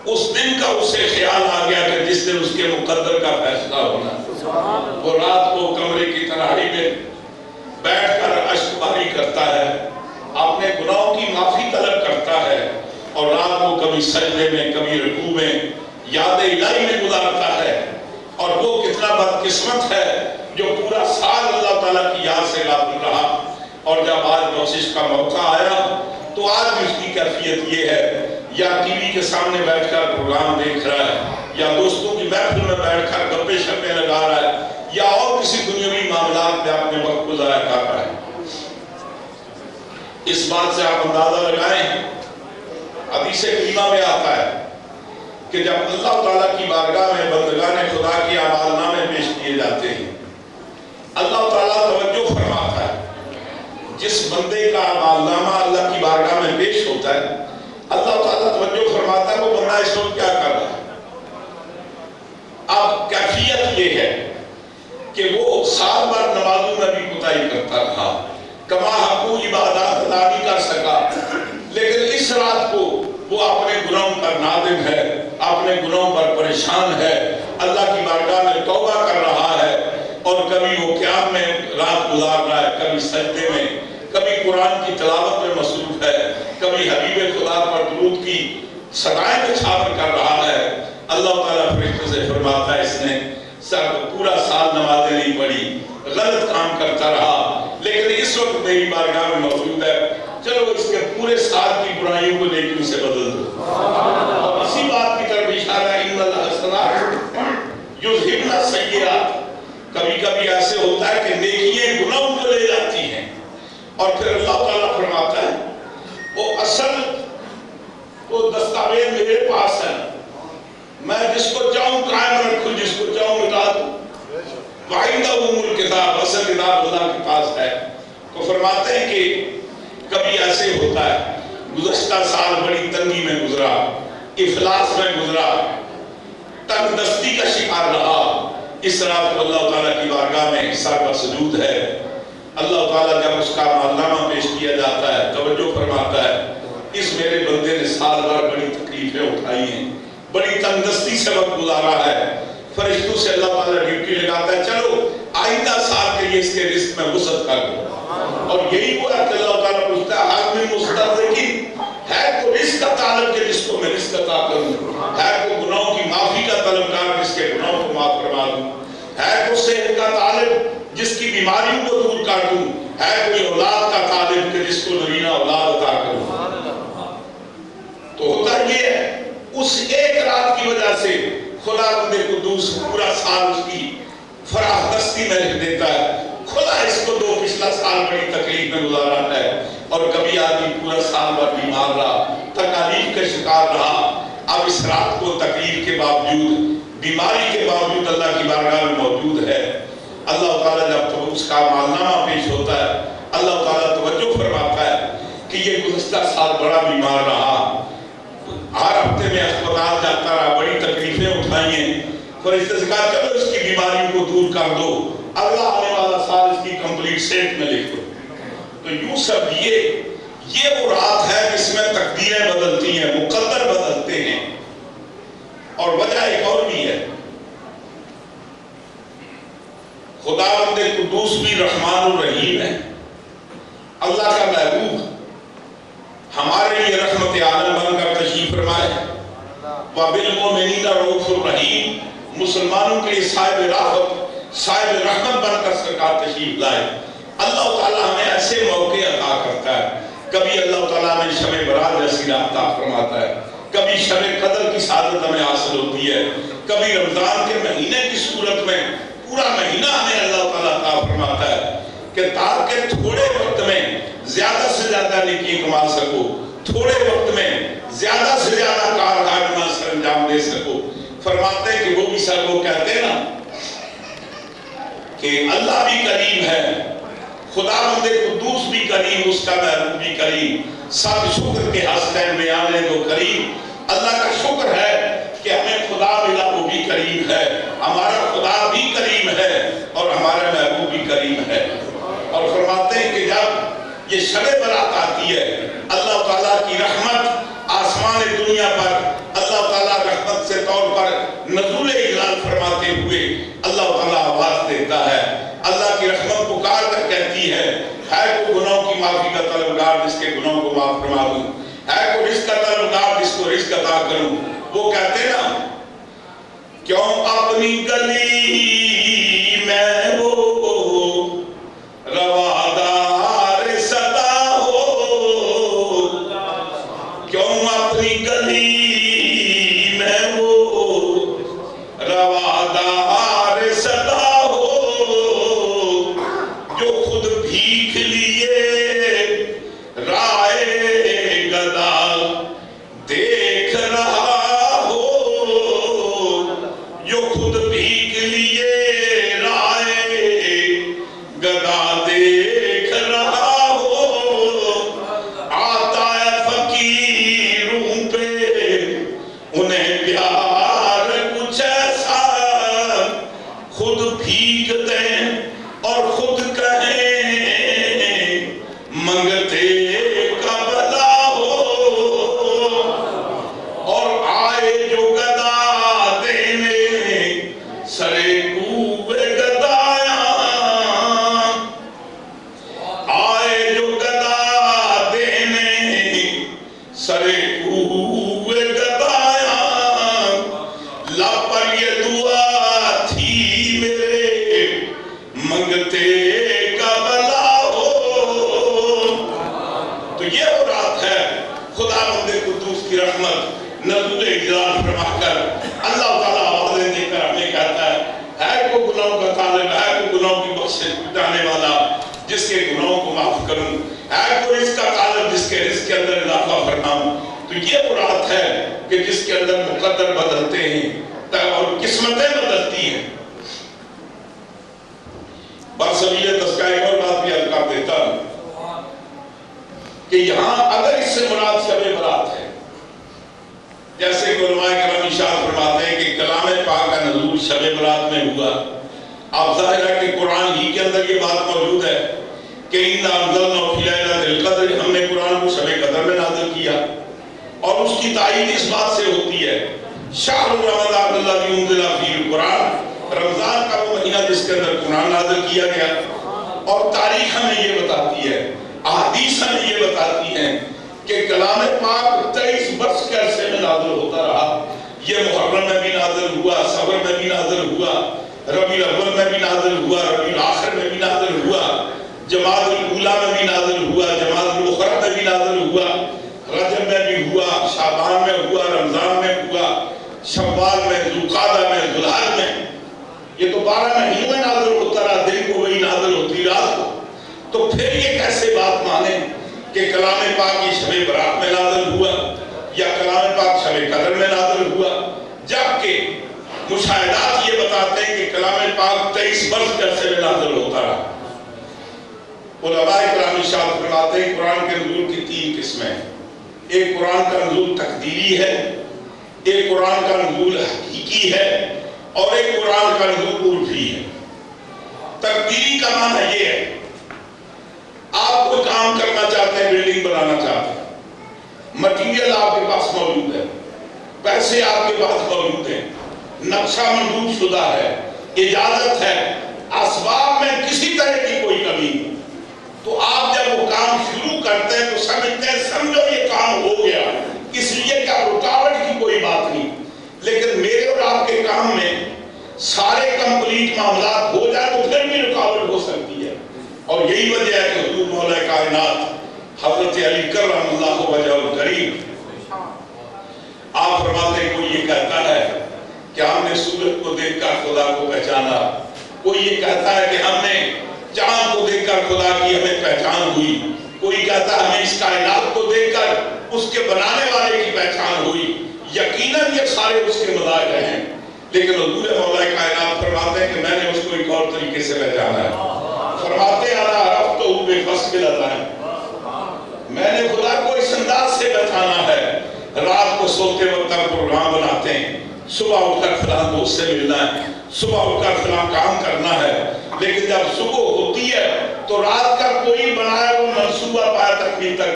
اس دن کا اسے خیال آ گیا کہ جس دن اس کے مقدر کا فیصلہ ہونا. وہ رات کو کمرے کی تنہائی میں بیٹھ کر اشک باری کرتا ہے، اپنے گناہوں کی معافی طلب کرتا ہے، اور رات کو کبھی سجدے میں کبھی رکوع میں یاد الہی میں گزارتا ہے. اور وہ کتنا بدقسمت ہے جو پورا سال اللہ تعالیٰ کی یاد سے غافل رہا، اور جب آج بخشش کا موقع آیا تو آج بھی اس کی کیفیت یہ ہے، یا ٹی وی کے سامنے بیٹھ کر پروگرام دیکھ رہا ہے، یا دوستوں کی محفل میں بیٹھ کر گپے شپے لگا رہا ہے، یا اور کسی دنیاوی معاملات میں اپنے وقت کو ضائع کر رہا ہے. اس بات سے آپ اندازہ لگائیں، حدیث کریمہ میں آتا ہے کہ جب اللہ تعالیٰ کی بارگاہ میں بندگان خدا کے اعمال نامے پیش کیے جاتے ہیں، اللہ تعالیٰ توجہ فرماتا ہے. جس بندے کا اعمال نامہ اللہ کی بارگاہ میں پیش ہوتا ہے، اللہ تعالیٰ توجہ فرماتا ہے وہ بندہ اس وقت کیا کر رہا ہے. اب کیفیت یہ ہے کہ وہ سال بھر نمازوں میں بھی کوتاہی کرتا رہا، کما حقو عبادات ادا نہیں کر سکا، لیکن اس رات کو وہ اپنے گناہوں پر نادم ہے، اپنے گناہوں پر پریشان ہے، اللہ کی بارگاہ میں توبہ کر رہا ہے، اور کبھی وہ قیام میں رات گزار رہا ہے، کبھی سجدے میں، کبھی قرآن کی تلاوت میں مصروف ہے، کبھی حبیب خدا پر درود کی صدائیں بچھاور کر رہا ہے. اللہ تعالیٰ فرشتوں سے فرماتا ہے اس نے پورا سال نمازیں نہیں پڑھی، غلط کام کرتا رہا، لیکن اس وقت میری بارگاہ میں موجود ہے، چلو اس کے پورے سال کی برائیوں کو نیکیوں سے بدل دو. اور اسی بات کی طرف اشارہ ہے، ان الحسنات یذہبن السیئات. کبھی کبھی ایسے ہوتا ہے کہ نیکیاں گناہوں کو لے جاتی ہیں، اور پھر اللہ تعالیٰ فرماتا ہے وہ اصل وہ دستاویز میرے پاس ہے، میں جس کو چاہوں قائم رکھوں، جس کو چاہوں مٹا دوں. وَعِنْدَهُ أُمُّ الْكِتَابِ، اصل کتاب اللہ کے پاس ہے. تو فرماتے ہیں کہ کبھی ایسے ہوتا ہے گزشتہ سال بڑی تنگی میں گزرا، افلاس میں گزرا، تنگ دستی کا شکار رہا. اس رات کو اللہ تعالیٰ کی بارگاہ میں سر پر سجود ہے. اللہ تعالیٰ جب اس کا اعمالنامہ پیش کیا جاتا ہے توجہ فرماتا ہے اس میرے بندے نے سال بھر بڑی تکلیفیں اٹھائی ہیں، بڑی تنگ دستی سے وقت گزارا ہے. فرشتوں سے اللہ تعالیٰ ڈیوٹی لگاتا ہے، چلو آئندہ سال کے لیے اس کے رزق میں وسعت کر دو. اور یہی وہ ہے کہ اللہ تعالیٰ پوچھتا ہے آدمی مستحقین ہے کو رزق کا طالب کے جس کو میں رزق عطا کروں، ہے کو گناہوں کی معافی کا طلبگار جس کے گناہوں کو معاف کروا دوں، ہے کو صحت کا طالب جس کی بیماریوں کو دور کر دوں، ہے کوئی اولاد کا طالب کہ جس کو نرینہ اولاد عطا کروں. تو ہوتا یہ ہے اس ایک رات کی وجہ سے خدا بندے کو دوسرا پورا سال اس کی فراخ دستی میں لکھ دیتا ہے. خدا اس کو دو پچھلا سال بڑی تکلیف میں گزارا ہے، اور کبھی آدمی پورا سال بھر بیمار رہا، تکالیف کا شکار رہا. اب اس رات کو تکلیف کے باوجود، بیماری کے باوجود اللہ کی بارگاہ میں موجود ہے. اللہ تعالیٰ جب تو اس کا اعمالنامہ پیش ہوتا ہے، اللہ تعالیٰ توجہ فرماتا ہے کہ یہ گزشتہ سال بڑا بیمار رہا، ہر ہفتے میں اسپتال جاتا رہا، بڑی تکلیفیں اٹھائی ہیں. فرشتے سے کہا چلو اس کی بیماریوں کو دور کر دو، اگلا آنے والا سال اس کی کمپلیٹ سیٹ میں لکھ دو. تو یوں سب یہ وہ رات ہے جس میں تقدیریں بدلتی ہیں، مقدر بدلتے ہیں. اور وجہ ایک اور بھی ہے، خداوند قدوس بھی رحمان الرحیم ہے، اللہ کا محبوب ہمارے لیے رحمت عالم بن کر تشریف فرمائے. وَبِالْمُؤْمِنِينَ رَءُوفٌ رَحِيمٌ، مسلمانوں کے لیے صاحب رافت صاحب رحمت بن کر سرکار تشریف لائے. اللہ تعالیٰ ہمیں ایسے موقع عطا کرتا ہے. کبھی اللہ تعالیٰ ہمیں شب برات جیسی رات عطا فرماتا ہے، کبھی شب قدر کی سعادت ہمیں حاصل ہوتی ہے، کبھی رمضان کے مہینے کی صورت میں پورا مہینہ ہمیں اللہ تعالیٰ عطا فرماتا ہے کہ تاکہ تھوڑے وقت میں زیادہ سے زیادہ نیکی کما سکو، تھوڑے وقت میں زیادہ سے زیادہ کارنامہ سر انجام دے سکو. فرماتے ہیں کہ وہ بھی سر وہ کہتے ہیں نا کہ اللہ بھی کریم ہے، خداوند قدوس بھی کریم، اس کا محبوب بھی کریم، سب شکر کے حسنین میں آنے دو کریم. اللہ کا شکر ہے کہ ہمیں خدا ملا، وہ بھی کریم ہے، ہمارا خدا بھی کریم ہے اور ہمارا محبوب بھی کریم ہے. اور فرماتے ہیں کہ جب یہ شب برات آتی ہے، اللہ تعالیٰ کی رحمت آسمان دنیا پر اللہ تعالیٰ ہے کوئی گناہوں کی معافی کا طلبگار جس کے گناہوں کو معاف فرما دوں، ہے کوئی رزق کا طلبگار جس کو رزق عطا کروں؟ وہ کہتے نا کیوں اپنی گلی میں وہ روادار صدا ہو، کیوں اپنی گلی میں وہ روادار صدا ہو، جو خود بھیک لیے رائے گدا دیکھ رہا ہو، جو خود بھیک لیے رائے گدا دیکھ رہا ہو، آتا ہے فقیروں پہ انہیں پیار کچھ ایسا، خود بھیک دیں اور خود کہیں منگتے کا بلا ہو، اور آئے جو گدا دینے سرے کوئے گدایاں، آئے جو گدا دینے سرے کوئے گدایاں، لا پر یہ دعا تھی میرے منگتے کا بلا ہو۔ تو یہ وہ رات ہے خدا بندے قدوس کی رحمت نزول اجلال فرما کر اللہ تعالیٰ آوازیں دے کر ہمیں کہتا ہے کوئی گناہوں کا طالب، ہے کوئی گناہوں کی بخشش جانے والا جس کے گناہوں کو معاف کروں، ہے کوئی رزق کا طالب جس کے رزق کے اندر اضافہ فرماؤں۔ تو یہ وہ رات ہے کہ جس کے اندر مقدر بدلتے ہیں اور قسمتیں بدلتی ہیں۔ برسبیل تذکرہ ایک اور بات بھی عرض کر دیتا ہوں کہ یہاں اگر اس سے مراد شب برات ہے، جیسے کہ علماء کرام ارشاد فرماتے ہیں کہ کلام پاک کا نزول شب برات میں ہوا، اب ظاہر ہے کہ قرآن ہی کے اندر یہ بات موجود ہے کہ اِنَّا أَنزَلْنَاهُ فِي لَيْلَةِ الْقَدْرِ، ہم نے قرآن کو شب قدر میں نازل کیا، اور اس کی تائید اس بات سے ہوتی ہے شہر رمضان الذی انزل فیہ القرآن، رمضان کا وہ مہینہ جس کے اندر قرآن نازل کیا گیا، اور تاریخ ہمیں یہ بتاتی ہے، احادیث ہمیں یہ بتاتی ہیں کہ کلام پاک 23 برس کے عرصے میں نازل ہوتا رہا۔ یہ محرم میں بھی نازل ہوا، صفر میں بھی نازل ہوا، ربیع الاول میں بھی نازل ہوا، ربیع الاخر میں بھی نازل ہوا، جمادی الاولیٰ میں بھی نازل ہوا، جمادی الاخری میں بھی نازل ہوا، رجب میں بھی ہوا، شعبان میں ہوا، رمضان میں ہوا، شوال میں، ذوالقعدہ میں، ذوالحج میں۔ یہ تو 12 مہینوں میں نازل ہوتا رہا، دن کو وہی نازل ہوتی رات کو۔ تو پھر یہ کیسے بات مانے کہ کلام پاک کی شب برات میں نازل ہوا یا کلام پاک شب قدر میں نازل ہوا، جبکہ مشاہدات یہ بتاتے ہیں کہ کلام پاک 23 برس کے عرصے میں نازل ہوتا رہا۔ علماء کرام ارشاد فرماتے ہیں قرآن کے نزول کی 3 قسمیں ہیں۔ ایک قرآن کا نزول تقدیری ہے، ایک قرآن کا نزول حقیقی ہے، اور ایک قرآن کا نزول عرفی ہے۔ تقدیری کا معنی یہ ہے آپ کوئی کام کرنا چاہتے ہیں، بلڈنگ بنانا چاہتے ہیں، مٹیریل آپ کے پاس موجود ہے، پیسے آپ کے پاس موجود ہیں، نقشہ منظور شدہ ہے، اجازت ہے، اسباب میں کسی طرح کی کوئی کمی نہیں، تو آپ جب وہ کام شروع کرتے ہیں تو سمجھتے ہیں سمجھو یہ کام ہو گیا، اس لیے کیا رکاوٹ کی کوئی بات نہیں۔ لیکن میرے اور آپ کے کام میں سارے کمپلیٹ معاملات ہو جائے تو پھر بھی رکاوٹ ہو سکتی ہے، اور یہی وجہ ہے کہ حضور مولا کائنات حضرت علی کرم اللہ وجہ الکریم آپ فرماتے ہیں کوئی یہ کہتا ہے کہ ہم نے سورج کو دیکھ کر خدا کو پہچانا، کوئی یہ کہتا ہے کہ ہم نے چاند کو دیکھ کر خدا کی ہمیں پہچان ہوئی، کوئی کہتا ہے ہمیں اس کائنات کو دیکھ کر اس کے بنانے والے کی پہچان ہوئی۔ یقیناً یہ سارے اس کے مظاہر ہیں، لیکن حضور مولا کائنات فرماتے ہیں کہ میں نے اس کو ایک اور طریقے سے پہچانا ہے۔ فرماتے ہیں انا عرفتہ بفصل العین، میں نے خدا کو اس انداز سے پہچانا ہے، رات کو سوتے وقت ہم پروگرام بناتے ہیں، صبح اٹھ کر فلاں دوست سے ملنا ہے، صبح اٹھ کر فلاں کام کرنا ہے، لیکن جب صبح ہوتی ہے تو رات کا کوئی بنایا وہ منصوبہ پایا تکمیل تک